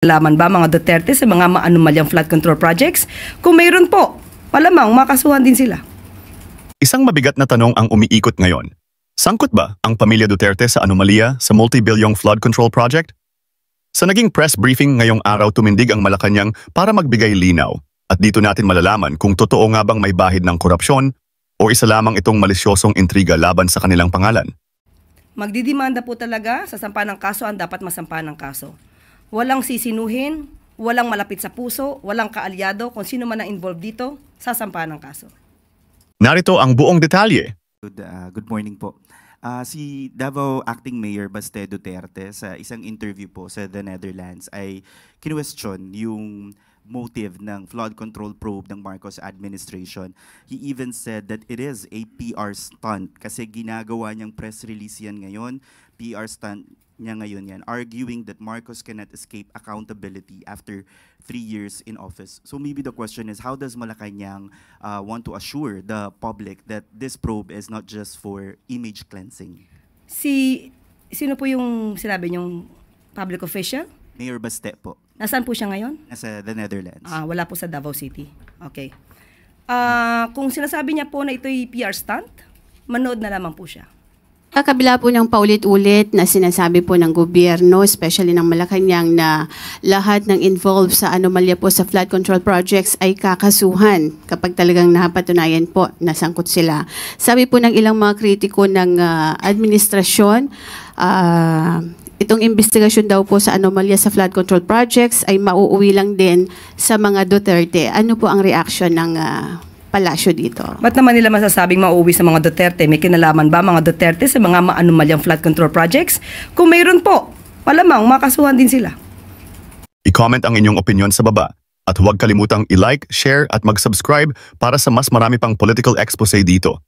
Laman ba mga Duterte sa mga maanumalyang flood control projects? Kung mayroon po, malamang makasuhan din sila. Isang mabigat na tanong ang umiikot ngayon. Sangkot ba ang pamilya Duterte sa anomalya sa multi-bilyong flood control project? Sa naging press briefing ngayong araw tumindig ang Malacanang para magbigay linaw. At dito natin malalaman kung totoo nga bang may bahid ng korupsyon o isa lamang itong malisyosong intriga laban sa kanilang pangalan. Magdidimanda po talaga sa sampa ng kaso ang dapat masampa ng kaso. Walang sisinuhin, walang malapit sa puso, walang kaalyado, kung sino man ang involved dito, sasampa ng kaso. Narito ang buong detalye. Good morning po. Si Davao Acting Mayor Baste Duterte sa isang interview po sa The Netherlands ay kinwestiyon yung motive ng flood control probe ng Marcos administration. He even said that it is a PR stunt kasi ginagawa niyang press release yan ngayon, PR stunt niya ngayon yan, arguing that Marcos cannot escape accountability after 3 years in office. So maybe the question is, how does Malacanang want to assure the public that this probe is not just for image cleansing? Sino po yung sinabi niyong public official? Mayor Baste po. Nasaan po siya ngayon? Nasa The Netherlands. Wala po sa Davao City. Okay. Kung sinasabi niya po na ito'y PR stunt, manood na lamang po siya. Kakabila po ng paulit-ulit na sinasabi po ng gobyerno, especially ng Malacanang, na lahat ng involved sa anomalya po sa flood control projects ay kakasuhan kapag talagang napatunayan po na sangkot sila. Sabi po ng ilang mga kritiko ng administrasyon, itong investigasyon daw po sa anomalya sa flood control projects ay mauuwi lang din sa mga Duterte. Ano po ang reaction ng palasyo dito? Ba't naman nila masasabing mauuwi sa mga Duterte? May kinalaman ba mga Duterte sa mga maanumalyang flood control projects? Kung mayroon po, malamang makasuhan din sila. I-comment ang inyong opinion sa baba at huwag kalimutang i-like, share at mag-subscribe para sa mas marami pang political expose dito.